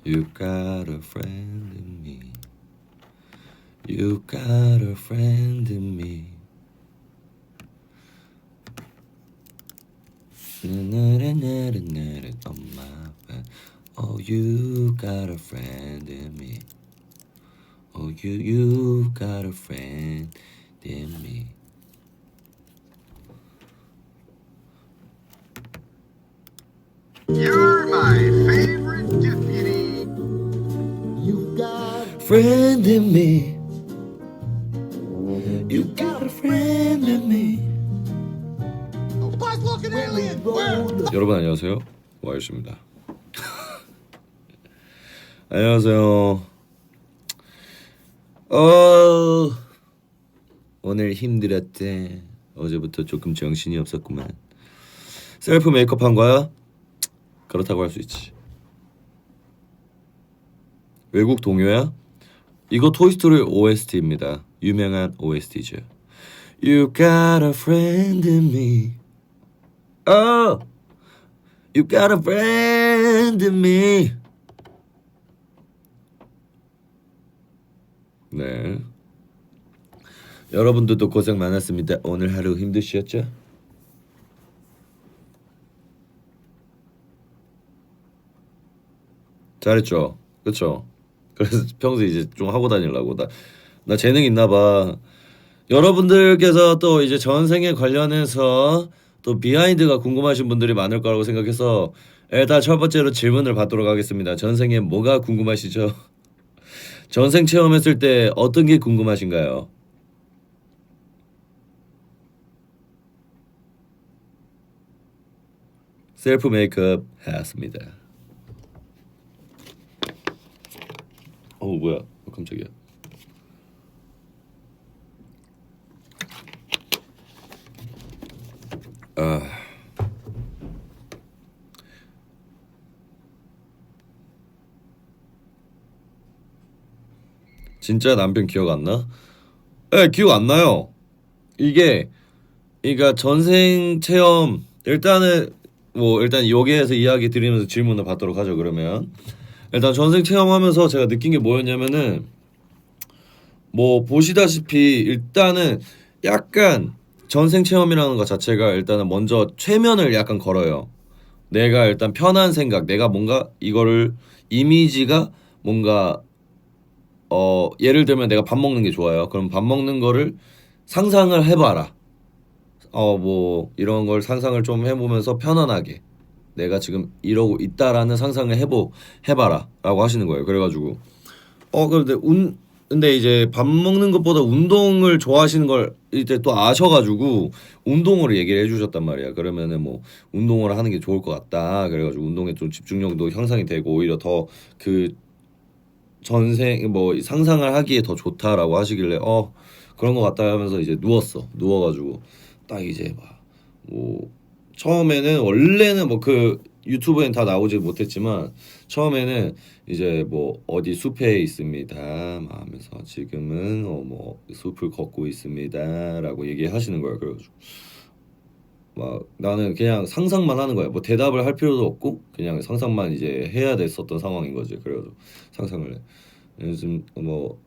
You got a friend in me. You got a friend in me. Oh, you got a friend in me. Oh, you got a friend in me. You're my favorite deputy. You got a friend in me. You got a friend in me. A buzz-looking alien. Where? 여러분 안녕하세요. 와이씨입니다. 안녕하세요. 오늘 힘들었대. 어제부터 조금 정신이 없었구만. 셀프 메이크업 한 거야? 그렇다고 할 수 있지. 외국 동요야? 이거 토이스토리 OST입니다. 유명한 OST죠. You got a friend in me. Oh, you got a friend in me. 네. 여러분들도 고생 많았습니다. 오늘 하루 힘드셨죠? 잘했죠? 그쵸? 그래서 평소에 이제 좀 하고 다니려고 나 재능 있나 봐. 여러분들께서 또 이제 전생에 관련해서 또 비하인드가 궁금하신 분들이 많을 거라고 생각해서 일단 첫 번째로 질문을 받도록 하겠습니다. 전생에 뭐가 궁금하시죠? 전생 체험했을 때 어떤 게 궁금하신가요? 셀프 메이크업 했습니다. 뭐야? 깜짝이야. 진짜 남편 기억 안 나? 네, 기억 안 나요. 이게 그러니까 전생 체험 일단 여기에서 이야기 드리면서 질문을 받도록 하죠. 그러면 일단 전생 체험하면서 제가 느낀 게 뭐였냐면은 뭐 보시다시피 일단은 약간 전생 체험이라는 것 자체가 일단은 먼저 최면을 약간 걸어요. 내가 일단 편한 생각, 내가 뭔가 이거를 이미지가 뭔가 예를 들면 내가 밥 먹는 게 좋아요. 그럼 밥 먹는 거를 상상을 해봐라. 뭐 이런 걸 상상을 좀 해보면서 편안하게 내가 지금 이러고 있다라는 상상을 해봐라라고 하시는 거예요. 그래가지고 근데 이제 밥 먹는 것보다 운동을 좋아하시는 걸 이제 또 아셔가지고 운동을 얘기를 해주셨단 말이야. 그러면은 뭐 운동을 하는 게 좋을 것 같다. 그래가지고 운동에 좀 집중력도 향상이 되고 오히려 더 그 전생 뭐 상상을 하기에 더 좋다라고 하시길래 그런 것 같다 하면서 이제 누워가지고 딱 이제 막 뭐 처음에는 원래는 뭐 그 유튜브엔 다 나오지 못했지만 처음에는 이제 뭐 어디 숲에 있습니다 막 하면서 지금은 뭐 숲을 걷고 있습니다라고 얘기하시는 거예요. 그래가지고 막 나는 그냥 상상만 하는 거야. 뭐 대답을 할 필요도 없고 그냥 상상만 이제 해야 됐었던 상황인 거지. 그래가지고 상상을 해. 요즘 뭐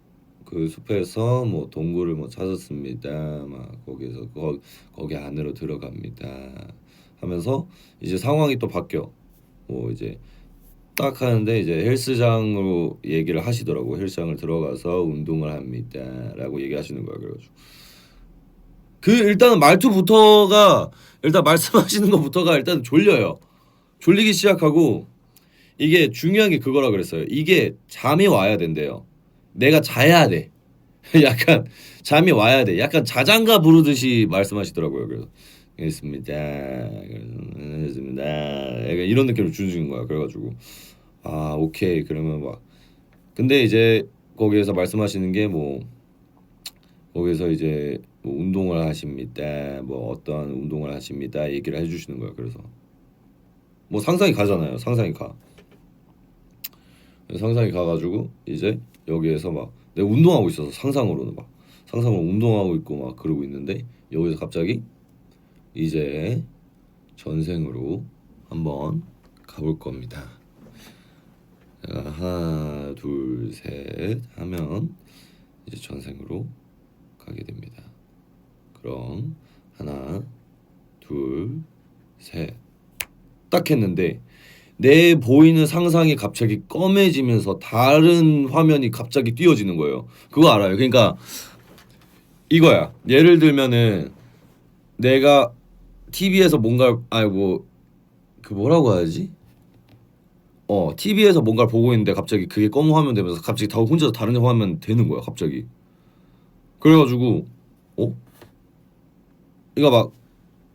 그 숲에서 뭐 동굴을 뭐 찾았습니다. 막 거기서 거기 안으로 들어갑니다. 하면서 이제 상황이 또 바뀌어. 뭐 이제 딱 하는데 이제 헬스장으로 얘기를 하시더라고. 헬스장을 들어가서 운동을 합니다라고 얘기하시는 거야. 그래가지고 그 일단은 말투부터가 일단 말씀하시는 것부터가 일단 졸려요. 졸리기 시작하고 이게 중요한 게 그거라 그랬어요. 이게 잠이 와야 된대요. 내가 자야 돼. 약간 잠이 와야 돼. 약간 자장가 부르듯이 말씀하시더라고요. 그래서 알겠습니다. 알겠습니다. 약간 이런 느낌을 주는 거야. 그래가지고 오케이 그러면 막 근데 이제 거기에서 말씀하시는 게 뭐 거기서 이제 뭐 운동을 하십니다. 뭐 어떠한 운동을 하십니다. 얘기를 해주시는 거야. 그래서 뭐 상상이 가잖아요. 상상이 가가지고 이제 여기에서 막 내가 운동하고 있어서 상상으로 운동하고 있고 막 그러고 있는데 여기서 갑자기 이제 전생으로 한번 가볼 겁니다. 하나 둘 셋 하면 이제 전생으로 가게 됩니다. 그럼 하나 둘 셋 딱 했는데 내 보이는 상상이 갑자기 검해지면서 다른 화면이 갑자기 띄어지는 거예요. 그거 알아요? 그러니까 이거야. 예를 들면은 내가 TV에서 뭔가 아이고 그 뭐라고 해야지? TV에서 뭔가를 보고 있는데 갑자기 그게 검은 화면 되면서 갑자기 다 혼자서 다른 화면 되는 거야, 갑자기. 그래가지고 그러니까 막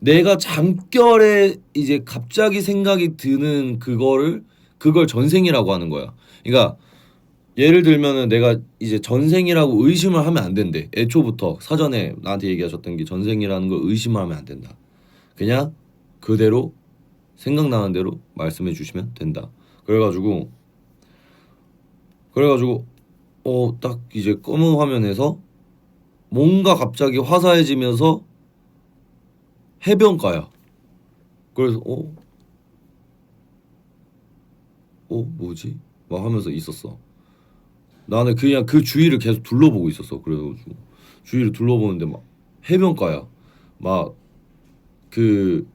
내가 잠결에 이제 갑자기 생각이 드는 그걸 전생이라고 하는 거야. 그러니까 예를 들면은 내가 이제 전생이라고 의심을 하면 안 된대. 애초부터 사전에 나한테 얘기하셨던 게 전생이라는 걸 의심을 하면 안 된다. 그냥 그대로 생각나는 대로 말씀해 주시면 된다. 그래가지고 딱 이제 검은 화면에서 뭔가 갑자기 화사해지면서 해변가야. 그래서 뭐지? 막 하면서 있었어. 나는 그냥 그 주위를 계속 둘러보고 있었어. 그래가지고 주위를 둘러보는데 막 해변가야. 막 그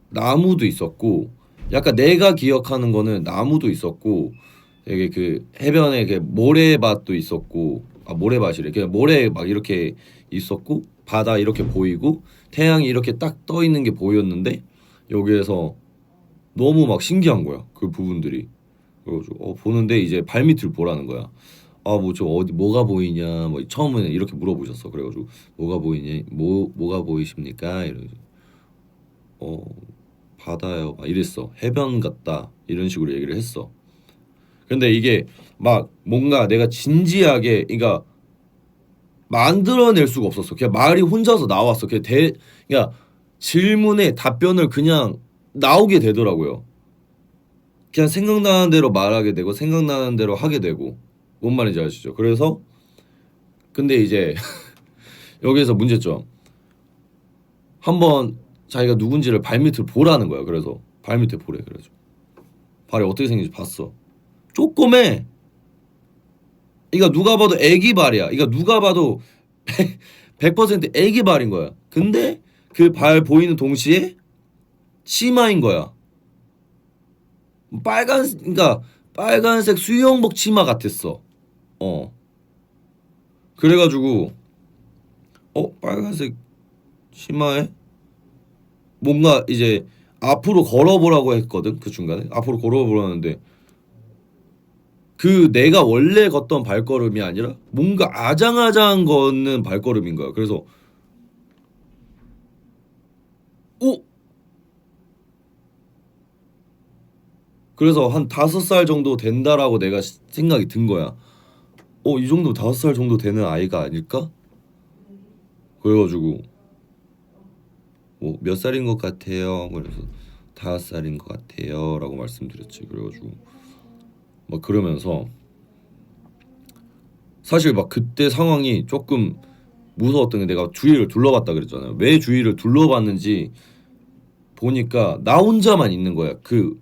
나무도 있었고, 약간 내가 기억하는 거는 나무도 있었고, 되게 그 해변에 그 모래밭도 있었고, 모래밭이래. 그냥 모래 막 이렇게 있었고, 바다 이렇게 보이고, 태양이 이렇게 딱 떠 있는 게 보였는데, 여기에서 너무 막 신기한 거야. 그 부분들이. 그래가지고 보는데 이제 발밑을 보라는 거야. 뭐 저 어디 뭐가 보이냐, 뭐 처음에는 이렇게 물어보셨어. 그래가지고 뭐가 보이냐, 뭐가 보이십니까? 이러지. 바다요. 막 이랬어. 해변 같다. 이런 식으로 얘기를 했어. 근데 이게 막 뭔가 내가 진지하게, 그러니까 만들어낼 수가 없었어. 그냥 말이 혼자서 나왔어. 그냥 질문에 답변을 그냥 나오게 되더라고요. 그냥 생각나는 대로 말하게 되고 생각나는 대로 하게 되고. 뭔 말인지 아시죠? 그래서 근데 이제 여기에서 문제점. 한번 자기가 누군지를 발밑을 보라는 거야. 그래서 발밑에 보래. 그래서 발이 어떻게 생긴지 봤어. 쪼꼬매. 이거 누가 봐도 애기 발이야. 이거 누가 봐도 100% 애기 발인 거야. 근데 그 발 보이는 동시에 치마인 거야. 그러니까 빨간색 수영복 치마 같았어. 그래가지고 빨간색 치마에 뭔가 이제 앞으로 걸어보라고 했거든. 그 중간에 앞으로 걸어보라는데 그 내가 원래 걷던 발걸음이 아니라 뭔가 아장아장 걷는 발걸음인 거야. 그래서 그래서 한 5살 정도 된다라고 내가 생각이 든 거야. 이 정도 5살 정도 되는 아이가 아닐까? 그래가지고 뭐 몇 살인 것 같아요? 그래서 5살인 것 같아요라고 말씀드렸지. 그래가지고 막 그러면서 사실 막 그때 상황이 조금 무서웠던 게 내가 주위를 둘러봤다 그랬잖아요. 왜 주위를 둘러봤는지 보니까 나 혼자만 있는 거야. 그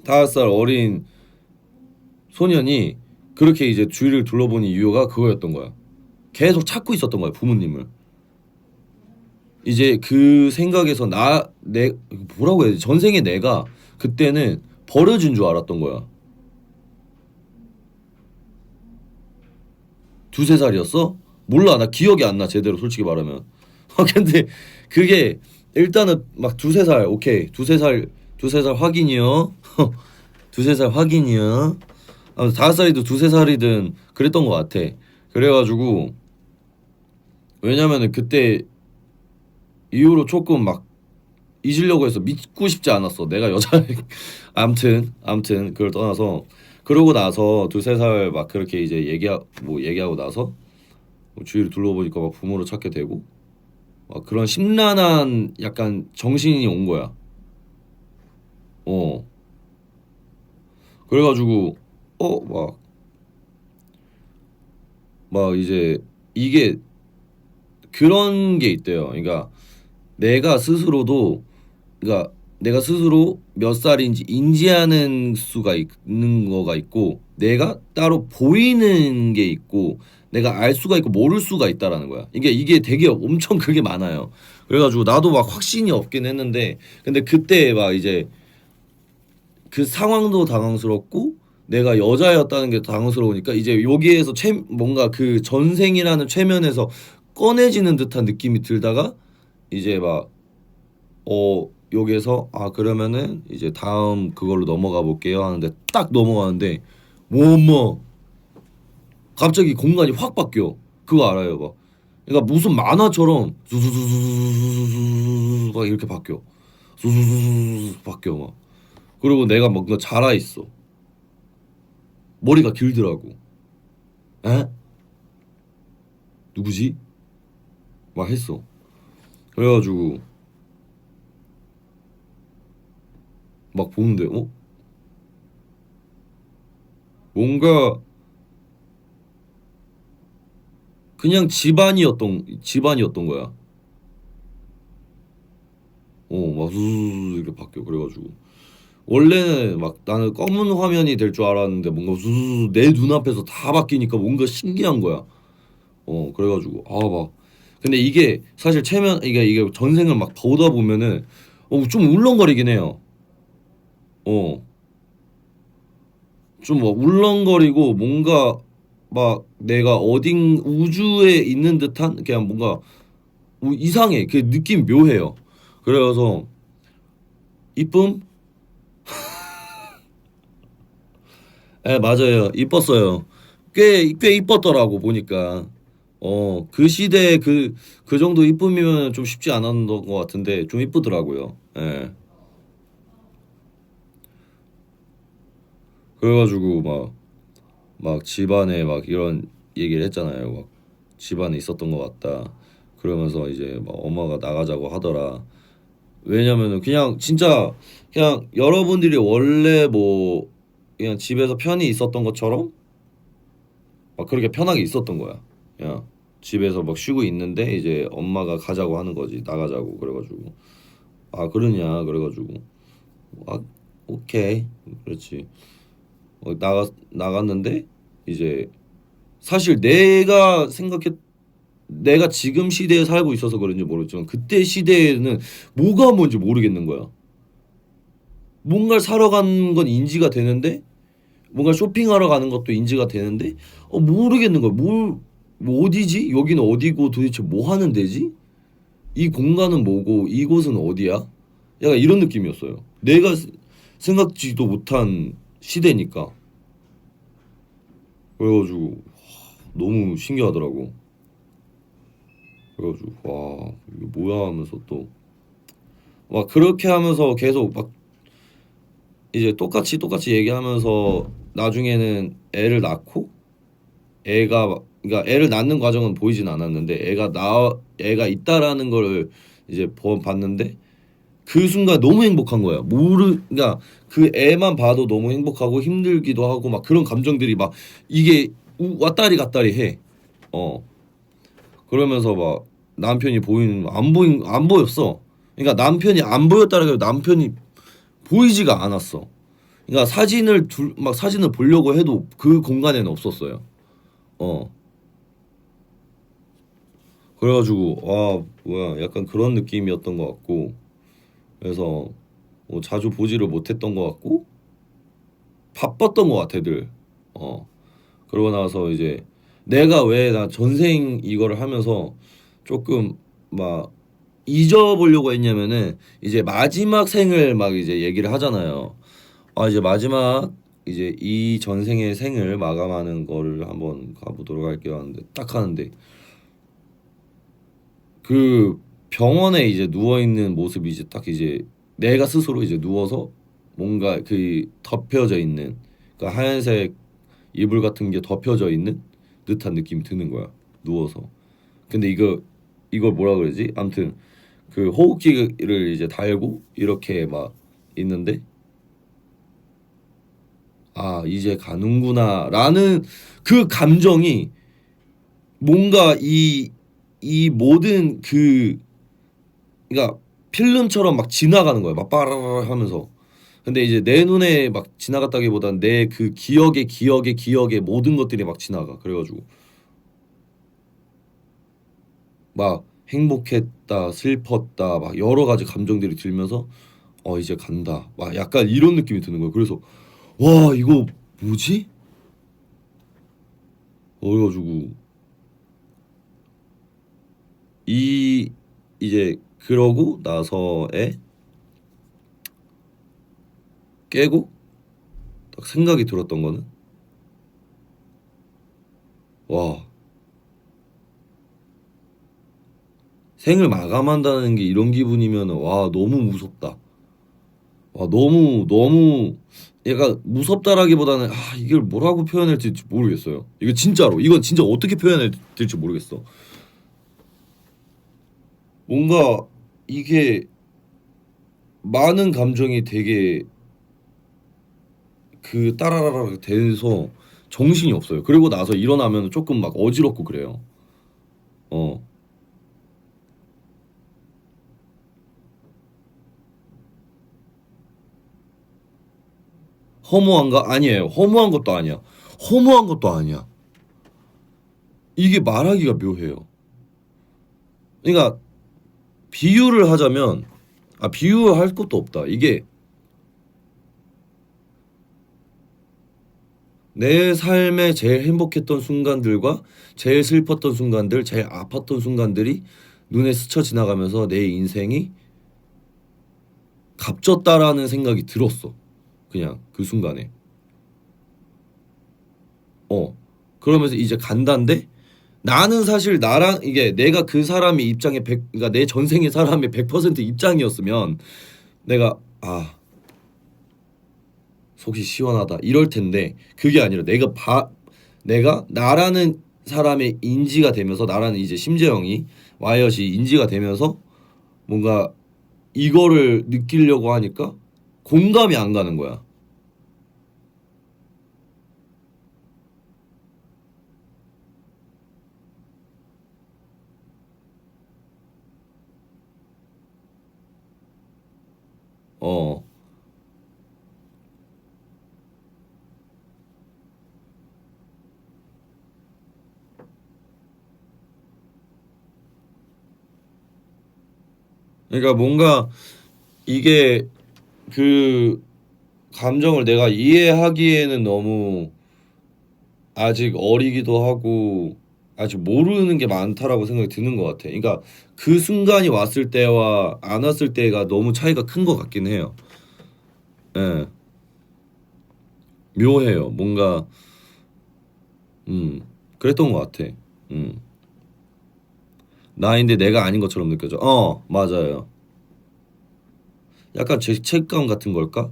5살 어린 소년이 그렇게 이제 주위를 둘러본 이유가 그거였던 거야. 계속 찾고 있었던 거야, 부모님을. 이제 그 생각에서 뭐라고 해야 지 전생에 내가 그때는 버려진 줄 알았던 거야. 2~3살이었어? 몰라. 나 기억이 안 나, 제대로 솔직히 말하면. 근데 그게 일단은 막 2~3살 오케이. 2~3살 확인이요. 2~3살 확인이요. 5살이든 2~3살이든 그랬던 것 같아. 그래가지고 왜냐면은 그때 이후로 조금 막 잊으려고 해서 믿고 싶지 않았어. 내가 여자 암튼 그걸 떠나서 그러고 나서 2~3살 막 그렇게 이제 얘기하고 나서 뭐 주위를 둘러보니까 막 부모를 찾게 되고 막 그런 심란한 약간 정신이 온 거야. 그래가지고 막 이제 이게 그런 게 있대요. 그러니까 내가 스스로도 그러니까 내가 스스로 몇 살인지 인지하는 수가 있는 거가 있고 내가 따로 보이는 게 있고 내가 알 수가 있고 모를 수가 있다라는 거야. 이게 되게 엄청 그게 많아요. 그래가지고 나도 막 확신이 없긴 했는데 근데 그때 막 이제 그 상황도 당황스럽고 내가 여자였다는 게 당황스러우니까 이제 여기에서 뭔가 그 전생이라는 최면에서 꺼내지는 듯한 느낌이 들다가 이제 막 여기에서 그러면은 이제 다음 그걸로 넘어가 볼게요 하는데 딱 넘어가는데 뭐뭐 갑자기 공간이 확 바뀌어. 그거 알아요, 막. 그러니까 무슨 만화처럼 수수수수수수수 막 이렇게 바뀌어. 수수수수 바뀌어 막. 그리고 내가 뭔가 자라 있어. 머리가 길더라고. 에? 누구지? 막 했어. 그래가지고 막 보는데 뭔가 그냥 집안이었던 거야. 막 수수수 이렇게 바뀌어. 그래가지고 원래는 막 나는 검은 화면이 될 줄 알았는데 뭔가 수수수 내 눈앞에서 다 바뀌니까 뭔가 신기한 거야. 그래가지고 막 근데 이게 사실 체면 이게 전생을 막 보다 보면은 좀 울렁거리긴 해요. 어, 좀 막 울렁거리고 뭔가 막 내가 어딘 우주에 있는 듯한 그냥 뭔가 이상해. 그 느낌 묘해요. 그래서 이쁨? 예, 맞아요. 이뻤어요. 꽤 이뻤더라고 보니까. 그 시대에 그 정도 이쁨이면 좀 쉽지 않았던 것 같은데 좀 이쁘더라고요. 예. 그래가지고 막 집안에 막 이런 얘기를 했잖아요. 막 집안에 있었던 것 같다. 그러면서 이제 막 엄마가 나가자고 하더라. 왜냐면은 그냥 진짜 그냥 여러분들이 원래 뭐 그냥 집에서 편히 있었던 것처럼 막 그렇게 편하게 있었던 거야. 그냥 집에서 막 쉬고 있는데 이제 엄마가 가자고 하는 거지. 나가자고 그래가지고 그러냐 그래가지고 아 오케이 그렇지. 나갔는데 이제 사실 내가 지금 시대에 살고 있어서 그런지 모르지만 그때 시대에는 뭐가 뭔지 모르겠는 거야. 뭔가를 사러 가는 건 인지가 되는데 뭔가 쇼핑하러 가는 것도 인지가 되는데 모르겠는 거야. 뭐 어디지? 여기는 어디고 도대체 뭐 하는 데지? 이 공간은 뭐고 이곳은 어디야? 약간 이런 느낌이었어요. 내가 생각지도 못한 시대니까. 그래가지고 너무 신기하더라고. 그래가지고 와 이게 뭐야 하면서 또 막 그렇게 하면서 계속 막 이제 똑같이 얘기하면서 나중에는 애를 낳고 그러니까 애를 낳는 과정은 보이진 않았는데 애가 있다라는 거를 이제 봤는데 그 순간 너무 행복한 거야. 그러니까 그 애만 봐도 너무 행복하고 힘들기도 하고 막 그런 감정들이 막 이게 왔다리 갔다리 해. 어. 그러면서 막 남편이 안 보였어. 그러니까 남편이 안 보였다는 게 남편이 보이지가 않았어. 그러니까 사진을 보려고 해도 그 공간에는 없었어요. 어. 그래가지고 뭐야 약간 그런 느낌이었던 것 같고 그래서 뭐 자주 보지를 못했던 것 같고 바빴던 것 같아 들. 어. 그러고 나서 이제 내가 왜 나 전생 이거를 하면서 조금 막 잊어보려고 했냐면은 이제 마지막 생을 막 이제 얘기를 하잖아요. 이제 마지막 이제 이 전생의 생을 마감하는 거를 한번 가보도록 할게요 하는데 딱 하는데 그 병원에 이제 누워 있는 모습이 이제 딱 이제 내가 스스로 이제 누워서 뭔가 그 덮여져 있는 그 하얀색 이불 같은 게 덮여져 있는 듯한 느낌이 드는 거야. 누워서. 근데 이걸 뭐라 그러지? 아무튼 그 호흡기를 이제 달고 이렇게 막 있는데 이제 가는구나라는 그 감정이 뭔가 이 모든 그러니까 필름처럼 막 지나가는 거야. 막 빠라라 하면서. 근데 이제 내 눈에 막 지나갔다기보단 내 그 기억에 모든 것들이 막 지나가. 그래가지고 막 행복했다, 슬펐다, 막 여러 가지 감정들이 들면서 이제 간다. 막 약간 이런 느낌이 드는 거야. 그래서 와 이거 뭐지? 그래가지고 이제 그러고 나서에 깨고 딱 생각이 들었던 거는 와 생을 마감한다는 게 이런 기분이면 와 너무 무섭다. 와 너무 얘가 무섭다라기보다는 이걸 뭐라고 표현해야 될지 모르겠어요. 이거 진짜로 이건 진짜 어떻게 표현해야 될지 모르겠어. 뭔가 이게 많은 감정이 되게 그 따라라라 돼서 정신이 없어요. 그리고 나서 일어나면 조금 막 어지럽고 그래요. 어. 허무한가? 아니에요. 허무한 것도 아니야. 허무한 것도 아니야. 이게 말하기가 묘해요. 그러니까 비유를 하자면 비유할 것도 없다. 이게 내 삶에 제일 행복했던 순간들과 제일 슬펐던 순간들, 제일 아팠던 순간들이 눈에 스쳐 지나가면서 내 인생이 값졌다라는 생각이 들었어. 그냥 그 순간에. 그러면서 이제 간다인데 나는 사실 나랑 이게 내가 그 사람의 입장에 그러니까 내 전생의 사람의 100% 입장이었으면 내가 속이 시원하다 이럴 텐데 그게 아니라 내가 나라는 사람의 인지가 되면서 나라는 이제 심재영이 와이엇이 인지가 되면서 뭔가 이거를 느끼려고 하니까 공감이 안 가는 거야. 어. 그러니까 뭔가 이게 그 감정을 내가 이해하기에는 너무 아직 어리기도 하고 아직 모르는 게 많다라고 생각이 드는 것 같아. 그러니까 그 순간이 왔을 때와 안 왔을 때가 너무 차이가 큰 것 같긴 해요. 예, 묘해요. 뭔가 그랬던 것 같아. 음, 나인데 내가 아닌 것처럼 느껴져. 맞아요. 약간 죄책감 같은 걸까?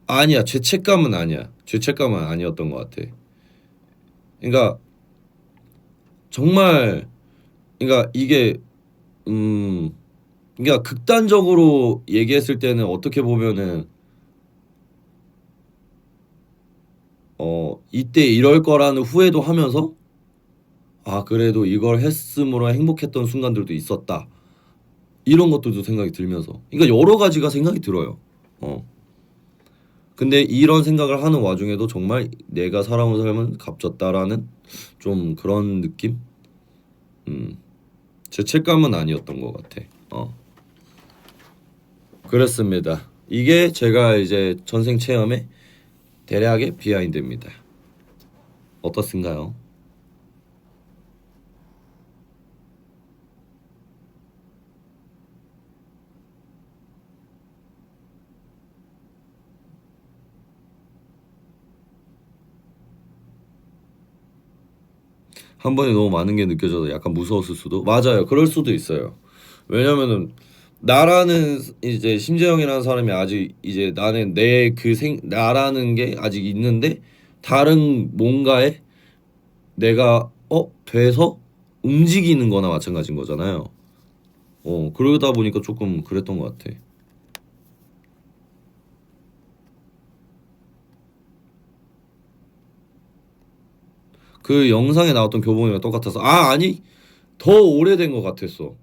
아니야, 죄책감은 아니야. 죄책감은 아니었던 것 같아. 그러니까 정말 그러니까 이게 음 그러니까 극단적으로 얘기했을 때는 어떻게 보면은 이때 이럴 거라는 후회도 하면서 그래도 이걸 했음으로 행복했던 순간들도 있었다. 이런 것들도 생각이 들면서 그러니까 여러 가지가 생각이 들어요. 어. 근데 이런 생각을 하는 와중에도 정말 내가 살아온 삶은 값졌다라는 좀 그런 느낌? 죄책감은 아니었던 것 같아. 그렇습니다. 이게 제가 이제 전생 체험의 대략의 비하인드입니다. 어떻습니까요? 한 번에 너무 많은 게 느껴져서 약간 무서웠을 수도 맞아요. 그럴 수도 있어요. 왜냐면은 나라는 이제 심재영이라는 사람이 아직 이제 나는 나라는 게 아직 있는데 다른 뭔가에 내가 돼서 움직이는 거나 마찬가지인 거잖아요. 그러다 보니까 조금 그랬던 것 같아. 그 영상에 나왔던 교복이랑 똑같아서 아니 더 오래된 것 같았어.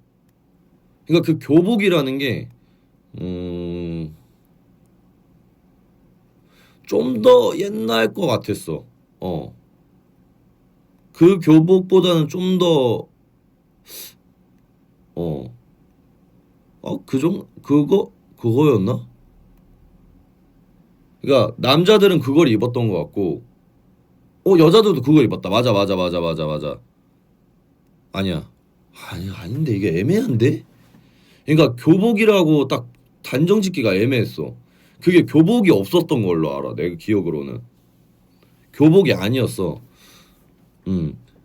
그러니까 그 교복이라는 게 좀 더 옛날 거 같았어. 그 교복보다는 좀 더, 어, 그거였나? 그러니까 남자들은 그걸 입었던 것 같고, 여자들도 그걸 입었다. 맞아, 맞아, 맞아, 맞아, 맞아. 아니야. 아닌데 이게 애매한데? 그러니까 교복이라고 딱 단정 짓기가 애매했어. 그게 교복이 없었던 걸로 알아. 내가 기억으로는. 교복이 아니었어.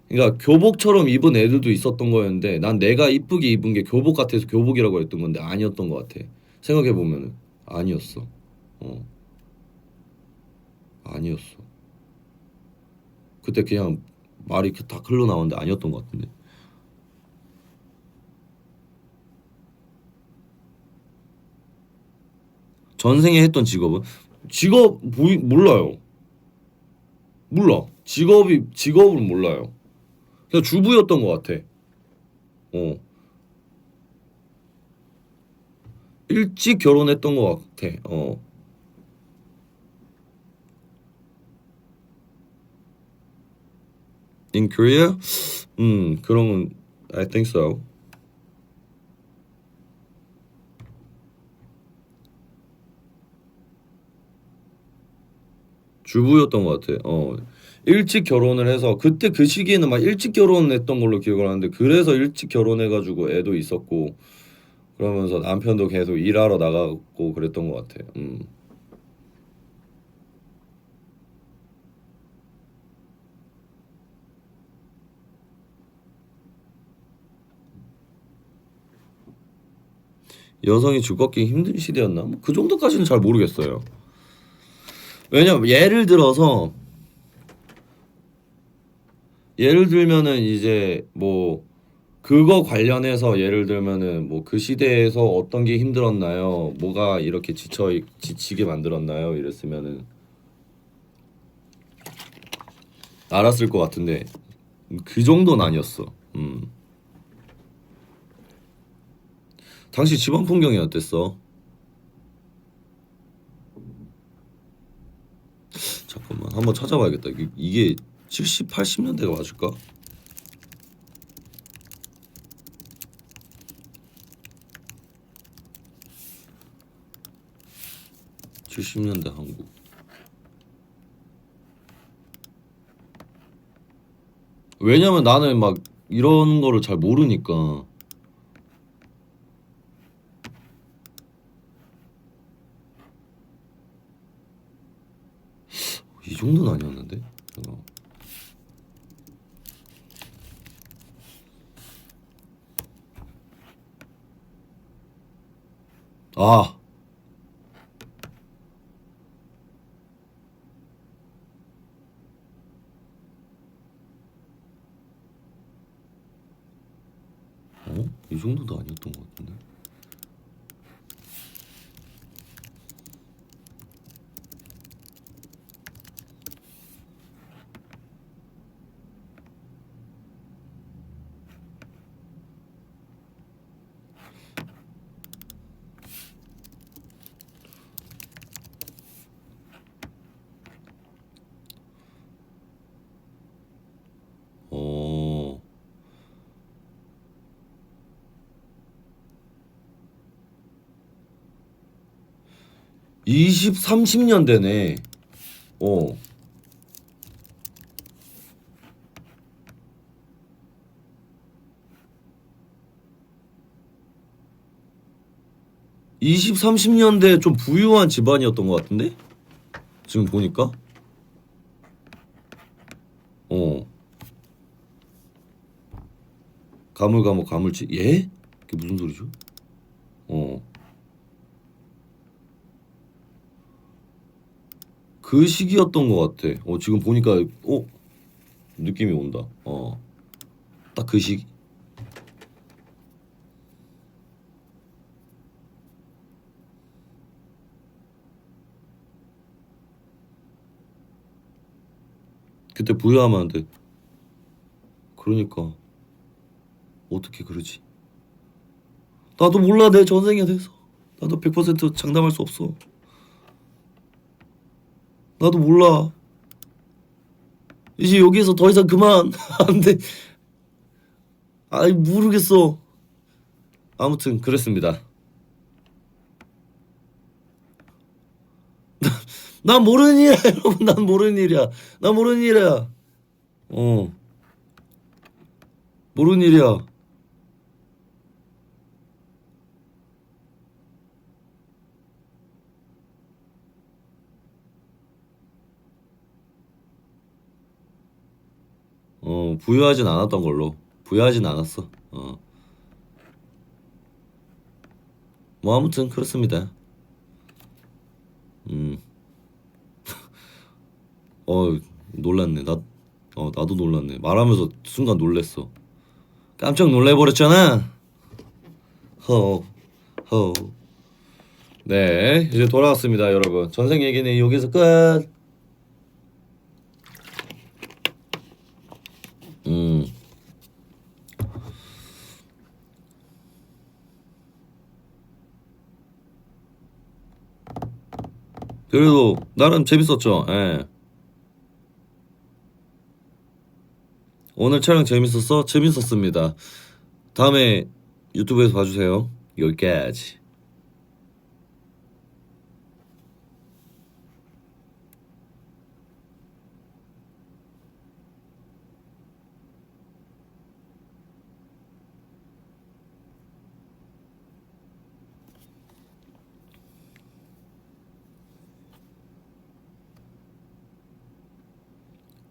그러니까 교복처럼 입은 애들도 있었던 거였는데 난 내가 이쁘게 입은 게 교복 같아서 교복이라고 했던 건데 아니었던 것 같아. 생각해 보면은 아니었어. 어, 아니었어. 그때 그냥 말이 다 흘러나오는데 아니었던 것 같은데. 전생에 했던 직업은 몰라요. 몰라. 직업을 몰라요. 그냥 주부였던 것 같아. 어. 일찍 결혼했던 것 같아. In Korea? 그런 I think so. 주부였던 것 같아. 일찍 결혼을 해서 그때 그 시기에는 막 일찍 결혼했던 걸로 기억을 하는데 그래서 일찍 결혼해가지고 애도 있었고 그러면서 남편도 계속 일하러 나가고 그랬던 것 같아. 여성이 줄 걷기 힘든 시대였나? 뭐 그 정도까지는 잘 모르겠어요. 왜냐면 예를 들면은 이제 뭐 그거 관련해서 예를 들면은 뭐 그 시대에서 어떤 게 힘들었나요? 뭐가 이렇게 지치게 만들었나요? 이랬으면은 알았을 것 같은데 그 정도는 아니었어. 당시 집안 풍경이 어땠어? 잠깐만 한번 찾아봐야겠다. 이게 70, 80년대가 맞을까? 70년대 한국. 왜냐면 나는 막 이런 거를 잘 모르니까. 이 정도는 아니었는데. 아, 이 정도도 아니었던 것 같은데. 어, 20, 30년대네. 어, 20, 30년대 좀 부유한 집안이었던 것 같은데? 지금 보니까? 어, 가물치. 예? 그게 무슨 소리죠? 어, 그 시기였던 것 같아. 지금 보니까, 느낌이 온다. 딱 그 시기. 그때 부유하면 안 돼. 그러니까, 어떻게 그러지? 나도 몰라, 내 전생에 대해서. 나도 100% 장담할 수 없어. 나도 몰라. 이제 여기서 더 이상 그만. 안 돼. 아이 모르겠어. 아무튼 그랬습니다. 난 모르는 일이야 여러분. 난 모르는 일이야. 난 모르는 일이야. 모르는 일이야. 부여하진 않았던 걸로. 부여하진 않았어. 뭐 아무튼 그렇습니다. 놀랐네. 나도 놀랐네. 말하면서 순간 놀랬어. 깜짝 놀래버렸잖아. 허. 네, 이제 돌아왔습니다, 여러분. 전생 얘기는 여기서 끝. 그래도 나름 재밌었죠. 예. 오늘 촬영 재밌었어? 재밌었습니다. 다음에 유튜브에서 봐주세요. 여기까지.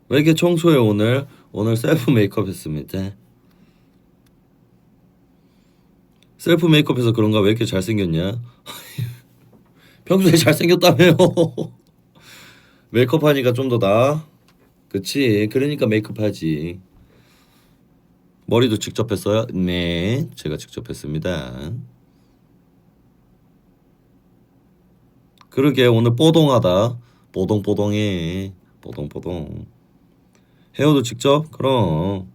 왜 이렇게 청소해 오늘? 오늘 셀프 메이크업 했습니다. 셀프 메이크업해서 그런가 왜 이렇게 잘생겼냐? 평소에 잘생겼다며요. 메이크업 하니까 좀 더 나아. 그치? 그러니까 메이크업 하지. 머리도 직접 했어요? 네, 제가 직접 했습니다. 그러게 오늘 뽀동하다. 뽀동뽀동해. 뽀동뽀동. 헤어도 직접? 그럼.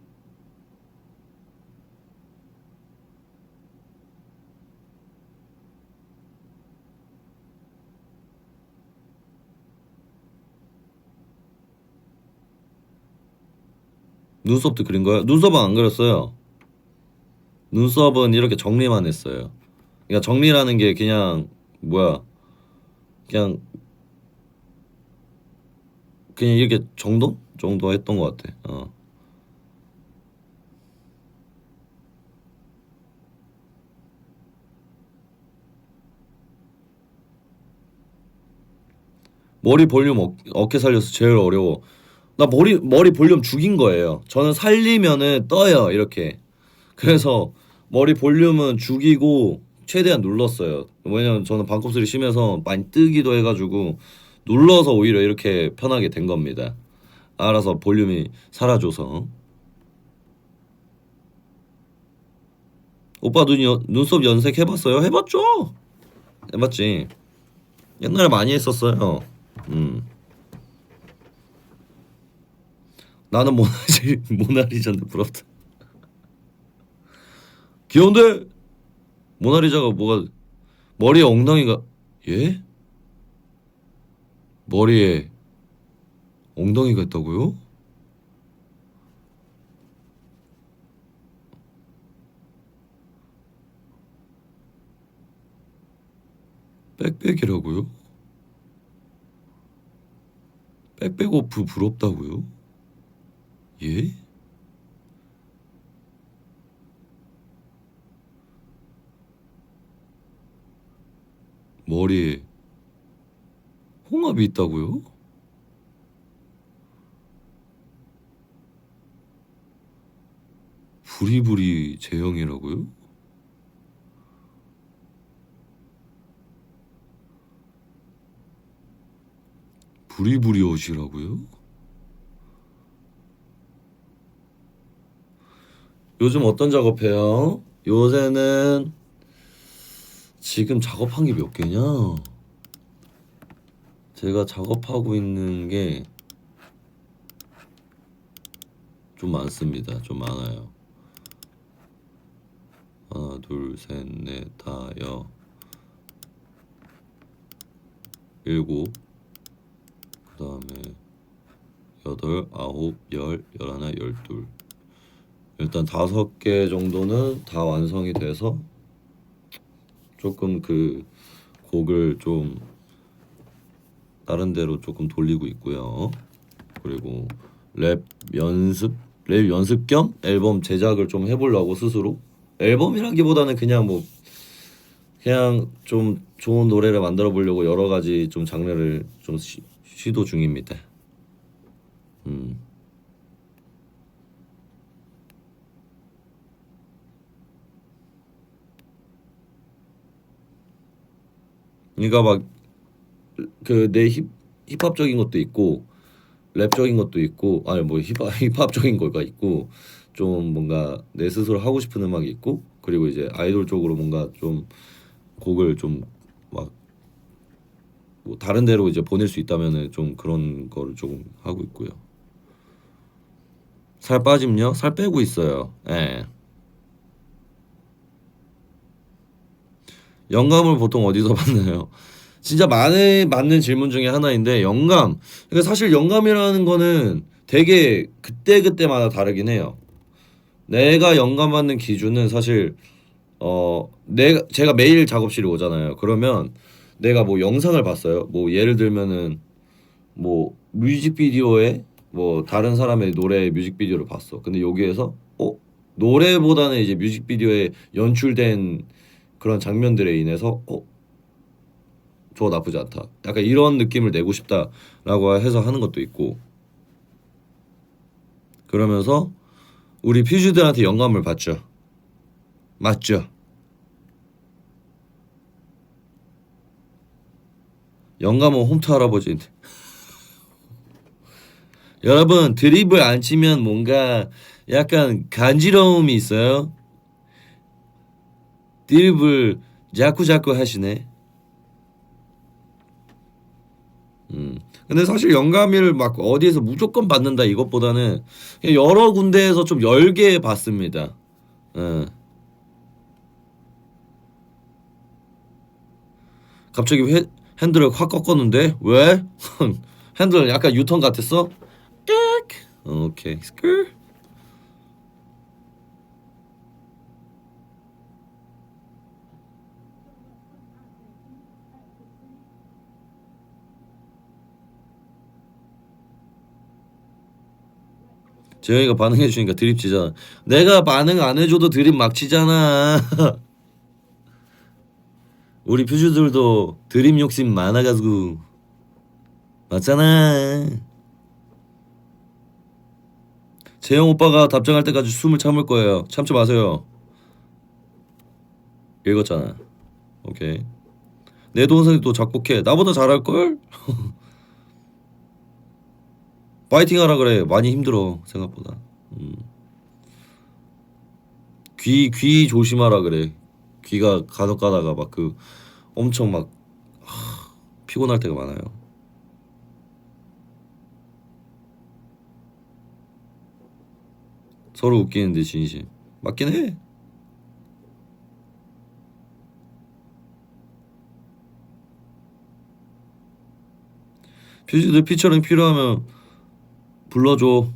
눈썹도 그린 거야? 눈썹은 안 그렸어요. 눈썹은 이렇게 정리만 했어요. 그러니까 정리라는 게 그냥 뭐야? 그냥 이렇게 정도 했던 것 같아. 머리 볼륨 어깨 살려서 제일 어려워. 나 머리 볼륨 죽인 거예요. 저는 살리면은 떠요 이렇게. 그래서 머리 볼륨은 죽이고 최대한 눌렀어요. 왜냐면 저는 반곱슬이 심해서 많이 뜨기도 해가지고 눌러서 오히려 이렇게 편하게 된 겁니다. 알아서 볼륨이 사라져서. 오빠 눈썹 연색 해봤어요? 해봤죠. 해봤지. 옛날에 많이 했었어요. 나는 모나리자인데 부럽다. 귀여운데 모나리자가 뭐가 머리에 엉덩이가 예? 머리에 엉덩이가 있다고요? 빽빽이라고요? 빽빽오프 부럽다고요? 예? 머리에 홍합이 있다고요? 부리부리 제형이라고요? 부리부리 옷이라고요? 요즘 어떤 작업해요? 요새는 지금 작업한 게 몇 개냐? 제가 작업하고 있는 게 좀 많습니다. 좀 많아요. 하나, 둘, 셋, 넷, 다, 여, 일곱, 그 다음에 여덟, 아홉, 열, 열하나, 열둘. 일단 5개 정도는 다 완성이 돼서 조금 그 곡을 좀 다른 데로 조금 돌리고 있고요. 그리고 랩 연습 겸 앨범 제작을 좀 해보려고 스스로. 앨범이라기보다는 그냥 뭐 그냥 좀 좋은 노래를 만들어 보려고 여러 가지 좀 장르를 좀 시도 중입니다. 그러니까 막 그 내 힙합적인 것도 있고 랩적인 것도 있고 아니 뭐 힙합적인 거가 있고 좀 뭔가 내 스스로 하고 싶은 음악이 있고 그리고 이제 아이돌 쪽으로 뭔가 좀 곡을 좀 막 뭐 다른 데로 이제 보낼 수 있다면은 좀 그런 거를 조금 하고 있고요. 살 빠짐요? 살 빼고 있어요. 예. 영감을 보통 어디서 받나요? 진짜 많이 맞는 질문 중에 하나인데 영감. 그러니까 사실 영감이라는 거는 되게 그때그때마다 다르긴 해요. 내가 영감 받는 기준은 사실 제가 매일 작업실에 오잖아요. 그러면 내가 뭐 영상을 봤어요. 뭐 예를 들면은 뭐 뮤직비디오에 뭐 다른 사람의 노래 뮤직비디오를 봤어. 근데 여기에서 노래보다는 이제 뮤직비디오에 연출된 그런 장면들에 인해서 저거 나쁘지 않다. 약간 이런 느낌을 내고 싶다라고 해서 하는 것도 있고. 그러면서 우리 퓨즈들한테 영감을 받죠. 맞죠? 영감은 홈트 할아버지인데. 여러분 드립을 안 치면 뭔가 약간 간지러움이 있어요. 드립을 자꾸 하시네. 근데 사실 영감을 막 어디에서 무조건 받는다 이것보다는 그냥 여러 군데에서 좀 열게 받습니다. 예. 갑자기 핸들을 확 꺾었는데 왜? 핸들 약간 유턴 같았어? 띡. 오케이. 스크. 재영이가 반응해 주니까 드립 치잖아. 내가 반응 안 해줘도 드립 막 치잖아. 우리 퓨즈들도 드립 욕심 많아가지고 맞잖아. 재영 오빠가 답장할 때까지 숨을 참을 거예요. 참지 마세요. 읽었잖아. 오케이. 내 동생이 또 작곡해. 나보다 잘할걸? 파이팅 하라 그래. 많이 힘들어. 생각보다. 귀 조심하라 그래. 귀가 간혹 가다가 막 엄청 막 피곤할 때가 많아요. 서로 웃기는데 진심. 맞긴 해. 퓨즈들 피처링 필요하면 불러줘.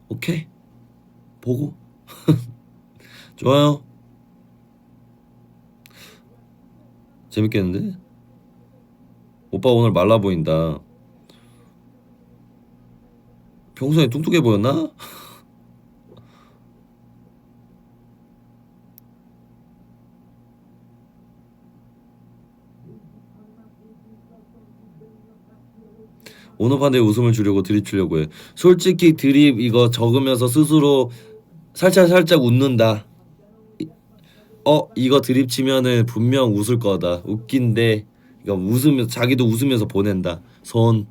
오케이. 보고. 좋아요. 재밌겠는데? 오빠 오늘 말라 보인다. 평소에 뚱뚱해 보였나? 오늘 반대 웃음을 주려고 드립 치려고 해. 솔직히 드립 이거 적으면서 스스로 살짝 웃는다. 이거 드립 치면은 분명 웃을 거다. 웃긴데 이거 웃으면서 자기도 웃으면서 보낸다. 손.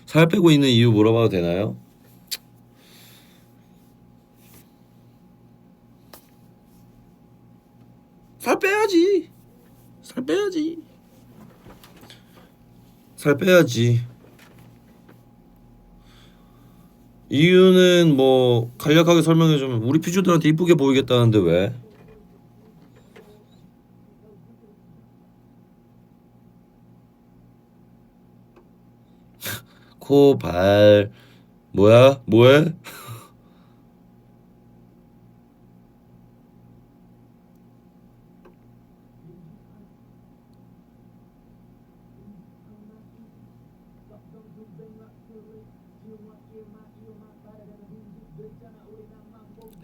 살 빼고 있는 이유 물어봐도 되나요? 살 빼야지. 살 빼야지. 이유는 뭐 간략하게 설명해주면 우리 피주들한테 이쁘게 보이겠다는데 왜? 코, 발 뭐야? 뭐해?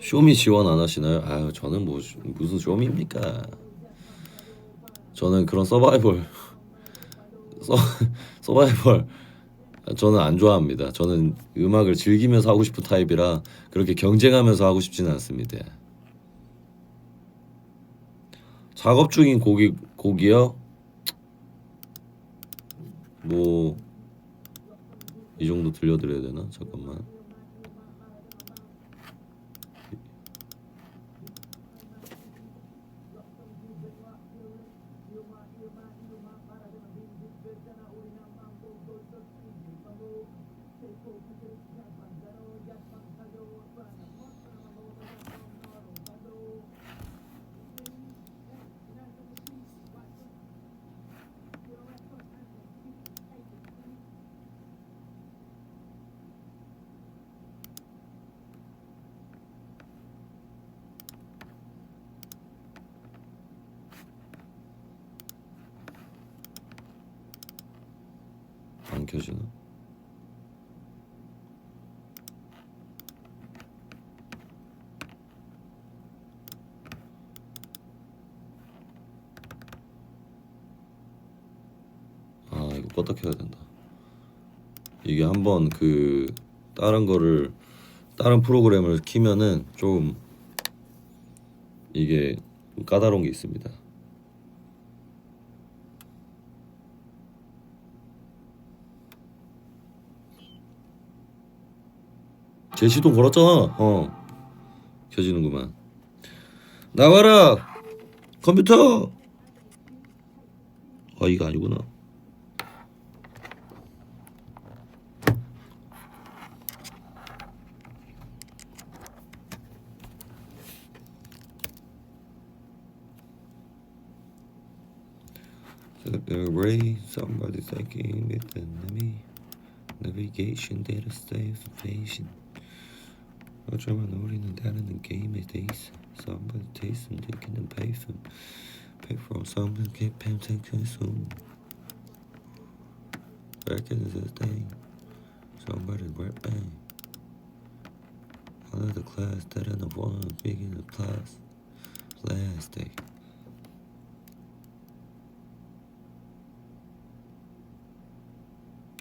쇼미 지원 안 하시나요? 아유 저는 뭐 무슨 쇼미입니까? 저는 그런 서바이벌 저는 안 좋아합니다. 저는 음악을 즐기면서 하고 싶은 타입이라 그렇게 경쟁하면서 하고 싶지는 않습니다. 작업 중인 곡이요? 뭐 이 정도 들려드려야 되나? 잠깐만. 안 켜지나? 아 이거 껐다 켜야 된다. 이게 한번 그 다른 프로그램을 키면은 좀 이게 좀 까다로운 게 있습니다. 제시동 걸었잖아. 켜지는구만. 나와라 컴퓨터. 이거 아니구나. Array, somebody thinking with the navigation data saves patient. 어쩌면 우리는 다른 게임에 돼 있어. Somebody taste them, they can pay for something, get pay take consume. Back in the thing, somebody right back. One of the class that in the one big in the class last day.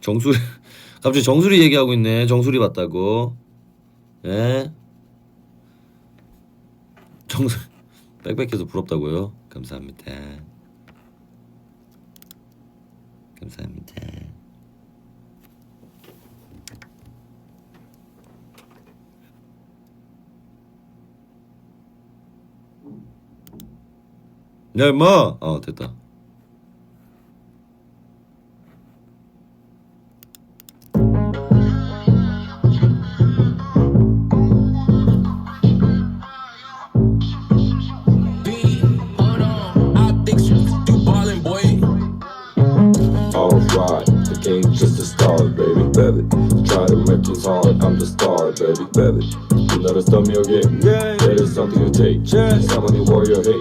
정수리 갑자기 정수리 얘기하고 있네. 정수리 봤다고. 예? 정수리 빽빽해서 부럽다고요? 감사합니다. 감사합니다. 야 임마. 됐다. Just a start, baby, baby. Try to make this hard, I'm the star, baby, baby. You know the stomach you're getting, that is something you take. Someone you warrior hate,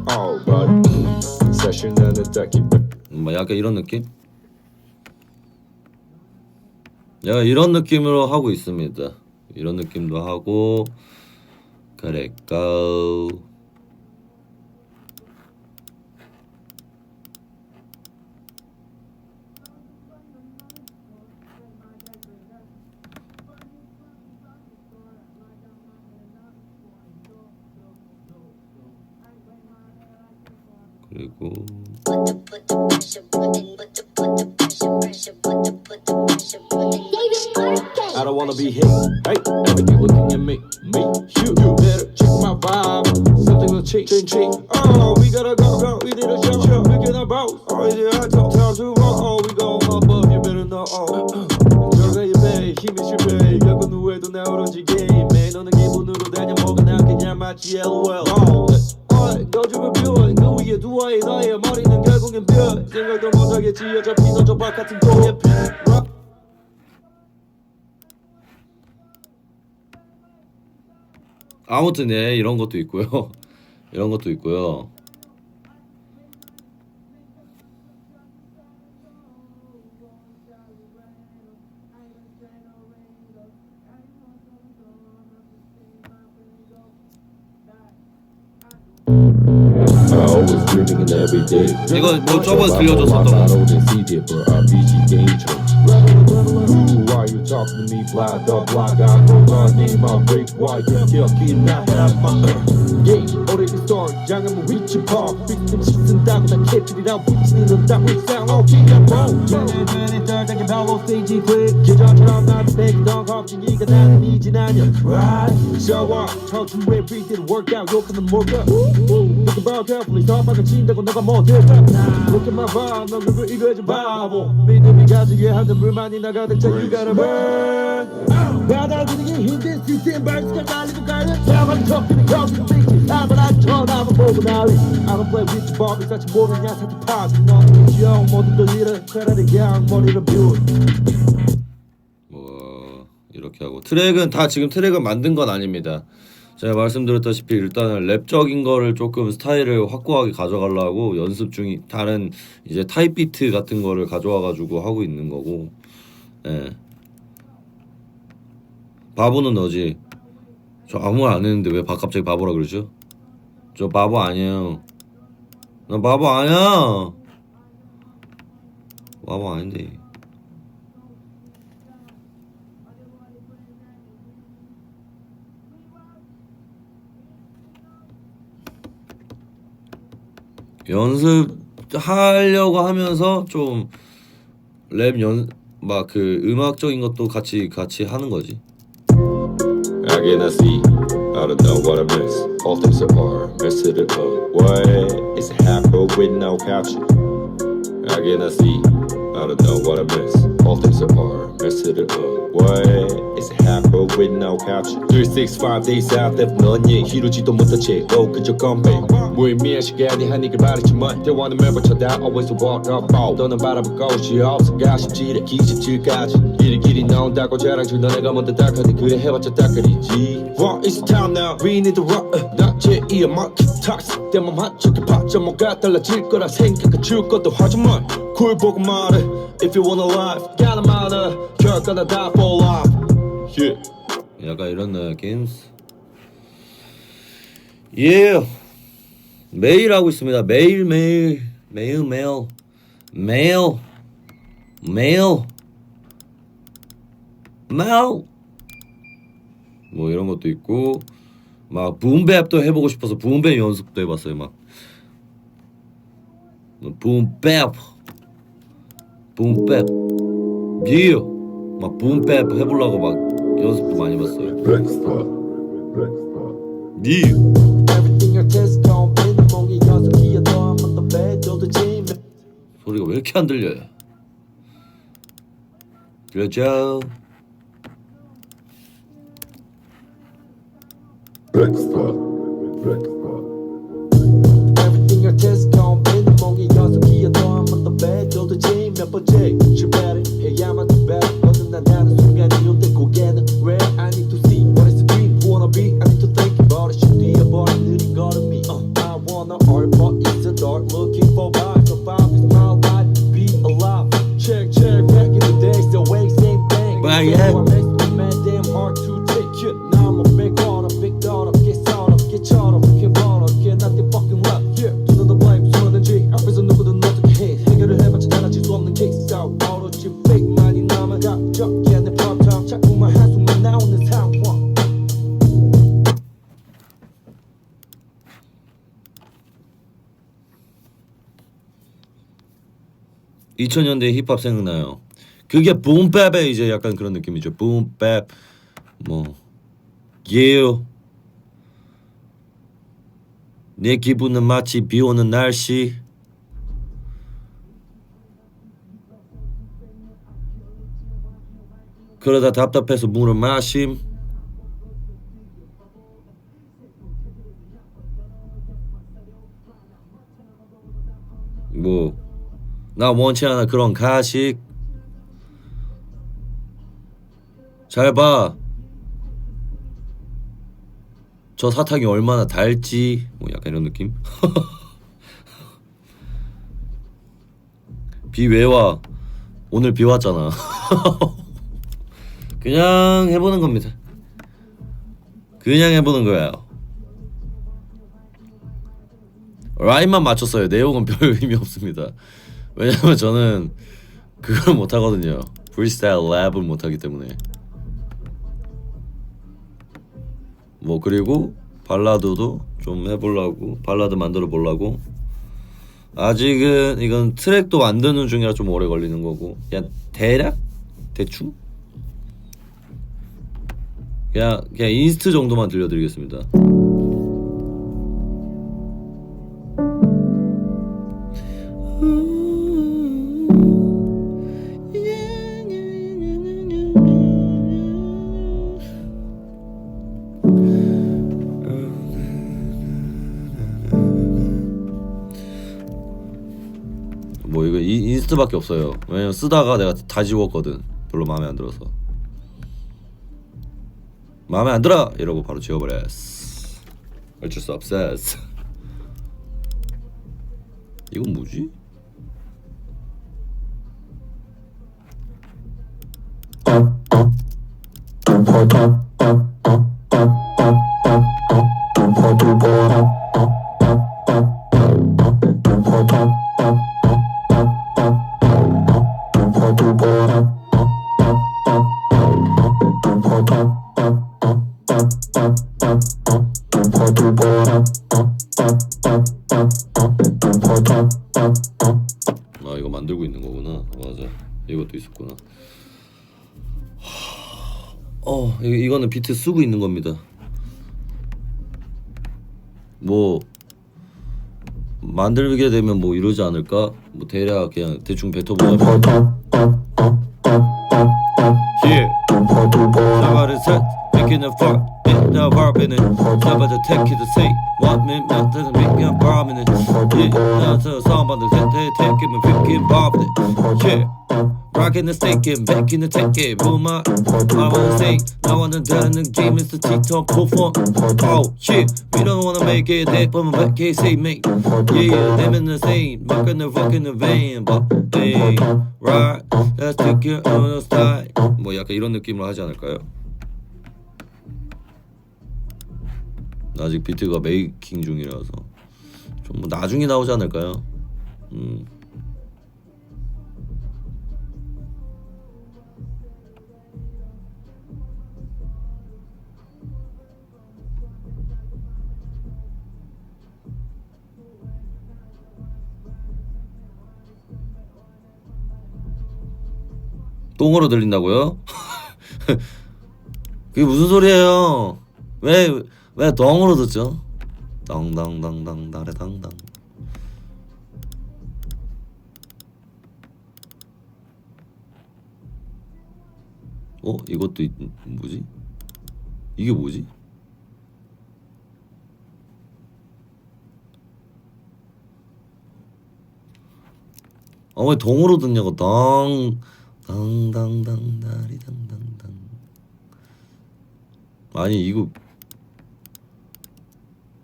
oh, but session and attack it. 약간 이런 느낌? 약간 이런 느낌으로 하고 있습니다. 이런 느낌도 하고, 그랬고. 그리고 I don't wanna be hit. Hey, everything looking at me, you better check my vibe. Something will change. Oh, we gotta go, we need a show. Look at hoes. Always I talk time to roll. We gon' hop up, you better know. 결과에 배 힘이 실패. 결국 누구에도 나 오로지게 매일 너는 기분으로 다녀 뭐가 나 그냥 마치 LOL. 요즘은 뷰어 그 위에 두어의 너의 머리는 결국엔 뷰어. 생각도 못하겠지 어차피 너 조박 같은 거에 아무튼 네 이런 것도 있고요. 이런 것도 있고요. I always dreaming in every day. 이거 뭐 저번에 들려줬었던 거. Who are you talking to me? Fly the block, I go running my break. Why you kill not have my game? already start. 장애물 위치 봐. 빅팀 씻은다고 난 캡슐이랑 붙이는 딱 위상. 오케이, I'm wrong. 얘네들이 떨다게 발로 스테이지 클릭. 계절처럼 나를 뺏기던 겁쟁이가 나는 이제 아니야. Right? So 청춘의 beat didn't work out. 욕하면 뭘까? Think about carefully. 서방을 친다고 너가 뭐 될까? Look at my vibe. 넌 그걸 이거지 바보. 믿음이 가지게 하는 불만이 나가득 차. You gotta burn. 받아들이기 힘든 시스템 발수가 날리고 갈려. 야만 척기는 척기는 아무나 전화만 보고 난리. I don't play with you Bobby. 사치 모르냐 사치 파지. 너는 지형 모든 걸 잃어. 차라리 그냥 머리를 비워. 뭐 이렇게 하고 트랙은 다 지금 트랙을 만든 건 아닙니다. 제가 말씀드렸다시피 일단은 랩적인 거를 조금 스타일을 확고하게 가져가려고 연습 중이 다른 이제 타입 비트 같은 거를 가져와 가지고 하고 있는 거고. 예. 바보는 너지. 저 아무 말 안 했는데 왜 갑자기 바보라 그러죠? 저 바보 아니에요. 나 바보 아니야. 바보 아닌데. 연습하려고 하면서 좀 랩 막 그 음악적인 것도 같이 하는 거지. Again I see, I don't know what I miss. All things apart, mess it up. What? It's a half boat with no caption. Again I see, I don't know what I miss. All things apart, mess it up. What? It's a half boat with no caption. 365 days out there 넌 이루지도 못한 채로 그저 건배. 무의미한 시간이 한 이길 바랬지만 대화는 매번 쳐다 always walk up out. 너는 바라볼 곳이 없어 가십질에 기십질까지 길이 나온다고 자랑줄 너네가 뭔데 딱하니 그래 해봤자 딱그리지. What is time now? We need to rock. 나 제2의 마켓 탁스 때맘 한쪽에 받자 뭐가 달라질 거라 생각해 줄 것도 하지만 쿨 보고 말해. If you wanna life 가나 마나 결과는 다 fall off. Yeah. 약간 이런 느낌. 예. 매일 하고 있습니다. 매일. 뭐 이런 것도 있고 막 붐랩도 해보고 싶어서 붐랩 연습도 해봤어요. 막 붐랩 예. 막 붐랩 해보려고 막 연습도 많이 해봤어요. 예. 소리가 왜 이렇게 안 들려요? 들렸죠? Everything I test gon' be 내 몽이 연속이야 너 한번 더 배도대체 몇 번째 출발을 해야만 더 better 벗어난다는 순간이 온대 고개는 Where I need to see what is the dream who wanna be I need to think about it should be a boy 느린 걸음이 I wanna art but it's a dark looking for vibe survive is my life be alive check back in the days the way same thing Well, yeah. so I makes me mad damn hard to take it now I'm a big order big daughter get sort of get short of get bought of get nothing fucking left yeah do not blame 수많은지 앞에서 누구든 어떻게 해 해결을 해봤자 달라질 수 없는 케이스 out 어렵지 fake 많이 남아가 적게 내 prime time 자꾸만 한숨만 나오는 상황 2000년대 힙합 생각나요. 그게 붐랩의 이제 약간 그런 느낌이죠. 붐랩 뭐 예요. 내 기분은 마치 비오는 날씨. 그러다 답답해서 물을 마심. 뭐 나 원치 않아 그런 가식. 잘 봐. 저 사탕이 얼마나 달지. 뭐 약간 이런 느낌. 비 왜 와? 오늘 비 왔잖아. 그냥 해보는 겁니다. 그냥 해보는 거예요. 라인만 맞췄어요. 내용은 별 의미 없습니다. 왜냐면 저는 그걸 못하거든요. 프리스타일 랩을 못하기 때문에. 뭐 그리고 발라드도 좀 해보려고, 발라드 만들어 보려고. 아직은 이건 트랙도 만드는 중이라 좀 오래 걸리는 거고, 그냥 대략 대충 그냥 인스트 정도만 들려드리겠습니다. 뭐 이거 인스트밖에 없어요. 왜냐면 쓰다가 내가 다 지웠거든. 별로 마음에 안 들어서. 마음에 안 들어! 이러고 바로 지워버렸어. 어쩔 수 없었어. 이건 뭐지? 아 이거 만들고 있는 거구나. 맞아. 이것도 있었구나. 이거는 비트 쓰고 있는 겁니다. 뭐 만들게 되면 뭐 이러지 않을까? 뭐 대략 그냥 대충 뱉어보자면 Yeah 사과를 셋 making a fuck in the barbin 잡아서 take it to say what me not doesn't make a problem Yeah 나서 사업하는 셋에 take it me picking barbin Yeah rocking the steak and back in the take it boom I wanna say 나와는 다른 느낌 is the T-top perform Oh shit we don't wanna make it that but my back can't say me Yeah them in the same rocking the rock in the van but hey right let's take it on the style 뭐 약간 이런 느낌으로 하지 않을까요? 아직 비트가 메이킹 중이라서 좀 뭐 나중에 나오지 않을까요? 똥으로 들린다고요? 그게 무슨 소리예요? 왜 덩으로 듣죠? 당당당당 다래당당. 이것도 뭐지? 이게 뭐지? 왜 덩으로 듣냐고. 당당당 다리당당당. 아니 이거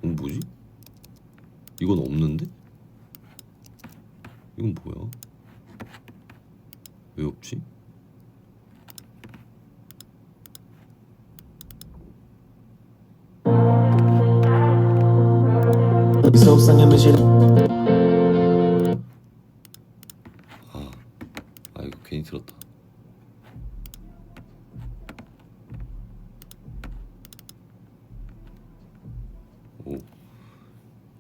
뭐지? 이건 없는데? 이건 뭐야? 왜 없지? 이거 괜히 들었다.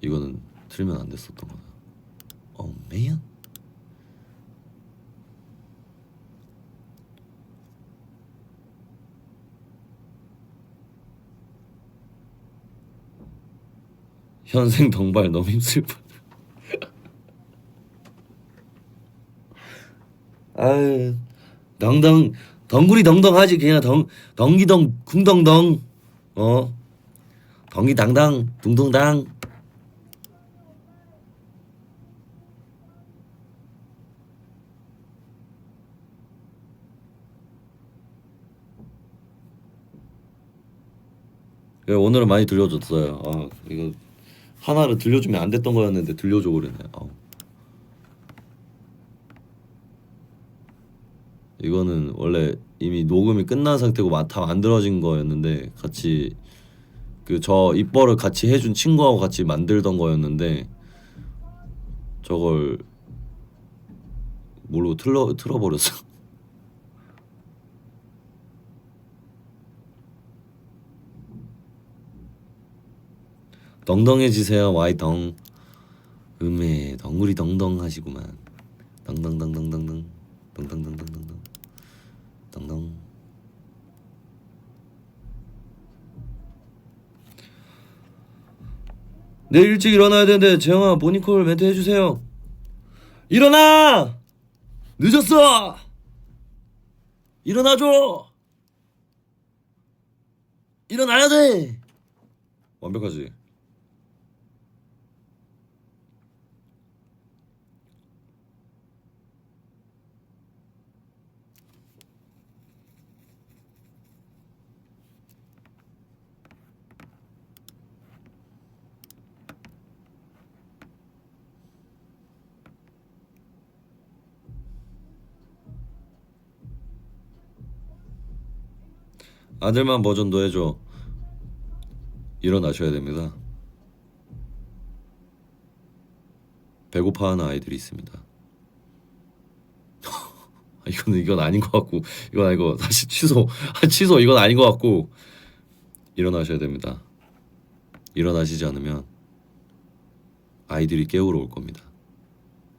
이거는 틀면 안 됐었던 거다. man. 현생 덩발 너무 힘슬퍼. 아유, 덩구리덩덩하지 그냥 덩기덩 쿵덩덩 덩기당당 둥둥당. 예, 오늘은 많이 들려줬어요. 이거 하나를 들려주면 안 됐던 거였는데 들려줘 그러네. 이거는 원래 이미 녹음이 끝난 상태고 다 만들어진 거였는데 같이 그 저 입버를 같이 해준 친구하고 같이 만들던 거였는데 저걸 모르고 틀어버렸어. 덩덩해지세요 와이덩. 음에 덩구리 덩덩 하시구만. 덩덩덩덩덩덩 덩덩덩덩덩덩 덩덩. 내일 일찍 일어나야 되는데 재영아 모닝콜 멘트 해주세요. 일어나! 늦었어! 일어나줘! 일어나야 돼! 완벽하지? 아들만 버전도 해줘. 일어나셔야 됩니다. 배고파하는 아이들이 있습니다. 이건 아닌 것 같고 이건 아니고 다시 취소. 취소. 이건 아닌 것 같고 일어나셔야 됩니다. 일어나시지 않으면 아이들이 깨우러 올 겁니다.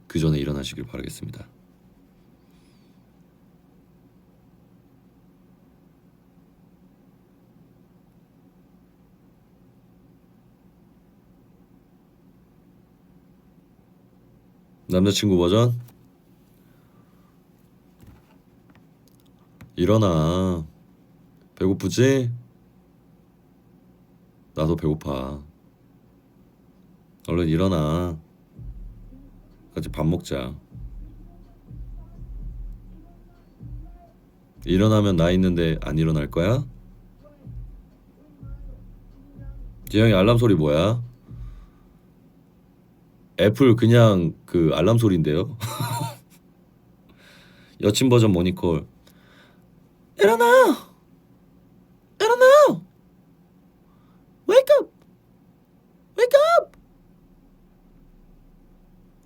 그 전에 일어나시길 바라겠습니다. 남자친구 버전? 일어나. 배고프지? 나도 배고파. 얼른 일어나. 같이 밥 먹자. 일어나면 나 있는데 안 일어날 거야? 지영이 알람 소리 뭐야? 애플 그냥 그 알람 소리인데요. 여친 버전 모니콜. 일어나! 일어나! Wake up! Wake up!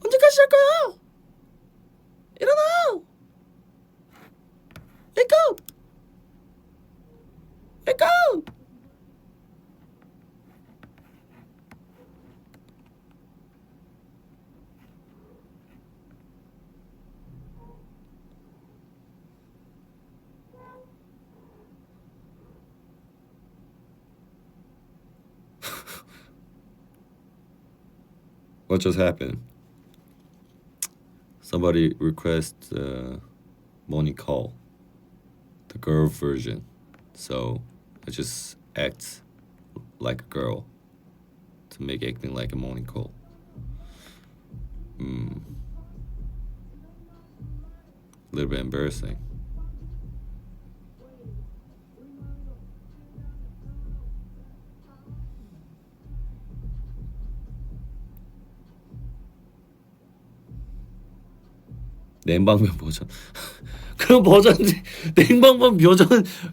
언제까지 잘 거야? 일어나! Wake up! Wake up! What just happened? Somebody request morning call, the girl version. So I just act like a girl to make acting like a morning call. A little bit embarrassing. 냉방병 버전. 그런 버전이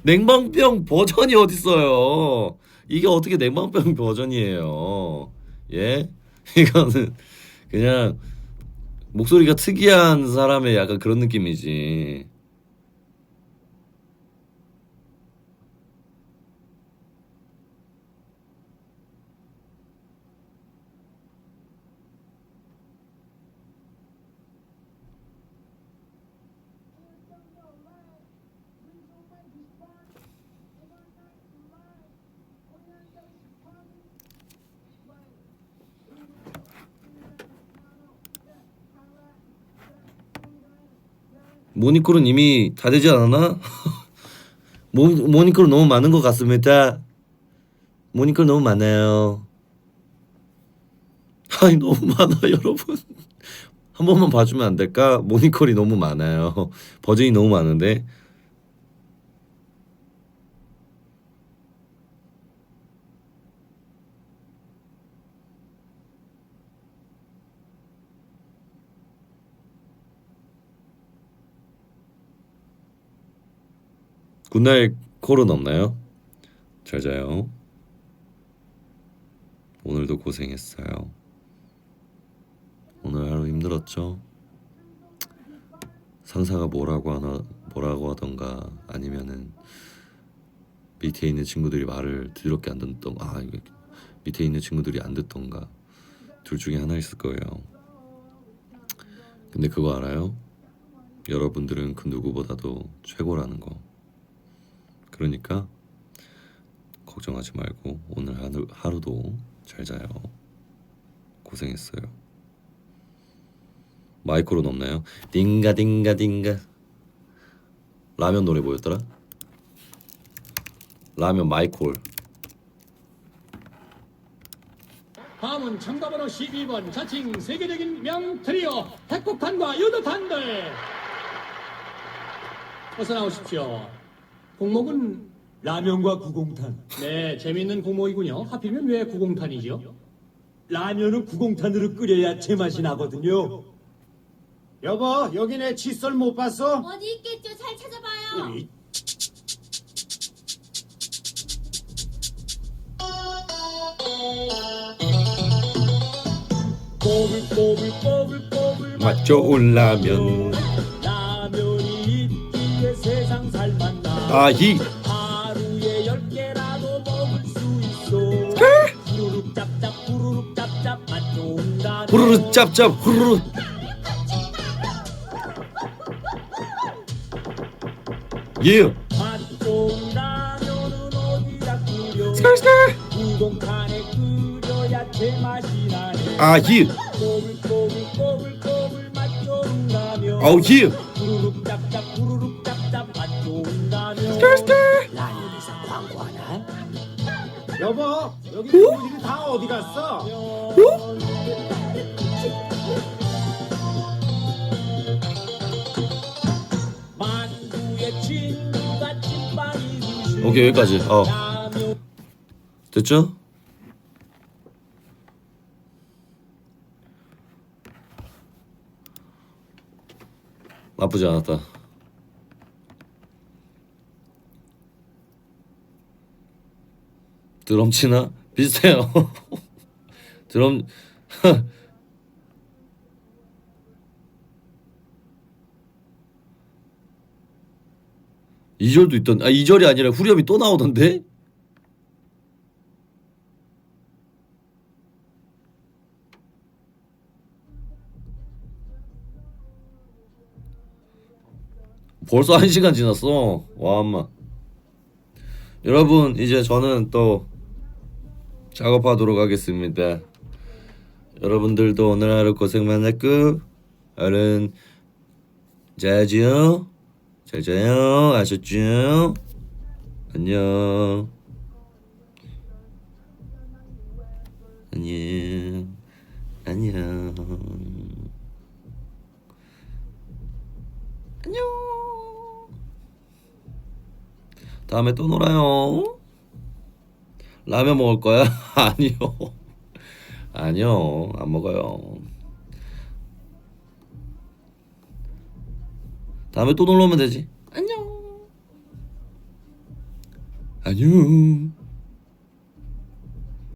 냉방병 버전이 어딨어요. 이게 어떻게 냉방병 버전이에요. 예? 이거는 그냥 목소리가 특이한 사람의 약간 그런 느낌이지. 모니콜은 이미 다 되지 않았나? 모닝콜 너무 많은 것 같습니다. 모닝콜 너무 많아요. 아니 너무 많아 여러분. 한 번만 봐주면 안 될까? 모닝콜이 너무 많아요. 버전이 너무 많은데. 굿나잇 콜은 없나요? 잘 자요. 오늘도 고생했어요. 오늘 하루 힘들었죠? 상사가 뭐라고 하던가 아니면은 밑에 있는 친구들이 말을 더럽게 안 듣던가 밑에 있는 친구들이 안 듣던가 둘 중에 하나 있을 거예요. 근데 그거 알아요? 여러분들은 그 누구보다도 최고라는 거. 그러니까 걱정하지 말고 오늘 하루도 잘 자요. 고생했어요. 마이크론 없나요? 딩가 딩가 딩가. 라면 노래 뭐였더라? 라면 마이콜. 다음은 참가번호 12번 자칭 세계적인 명트리오 백곡탄과 유도탄들 어서 나오십시오. 공목은 라면과 구공탄. 네 재밌는 공목이군요. 하필이면 왜 구공탄이죠? 라면은 구공탄으로 끓여야 제맛이 나거든요. 여보, 여기 내 칫솔 못 봤어? 어디 있겠죠? 잘 찾아봐요. 꼬불꼬불꼬불꼬불 맛 좋은 라면. 라면이 있기에 세상 살만나. 아히. 하루에 10개라도 먹을 수 있어. 후루룩 짭짭 후루룩 짭짭 맛 좋은 라면. 후루룩 짭짭 후루룩. 예. 맛 좋은 라면은 어디다 끓여. 우동칸에 끓여야 제맛이 나네. 아히. 꼬불꼬불꼬불꼬불 맛 좋은 라면. 아우 예. 후루룩 짭짭 후루룩 짭짭 맛 좋은 라면. 라면에서 광고하나? 여보, 여기 친구들이 다 어디 갔어? 만두의 친구가 찐빵이 주신 오케이 여기까지. 라면. 됐죠? 나쁘지 않았다. 드럼 치나? 비슷해요. 드럼 2절도 있던 2절이 아니라 후렴이 또 나오던데? 벌써 1시간 지났어. 와 엄마. 여러분 이제 저는 또 작업하도록 하겠습니다. 여러분들도 오늘 하루 고생 많았고 얼른 자죠. 잘 자요. 아셨죠? 안녕. 안녕. 안녕. 안녕. 다음에 또 놀아요. 라면 먹을 거야? 아니요. 아니요. 안 먹어요. 다음에 또 놀러 오면 되지. 안녕. 안녕.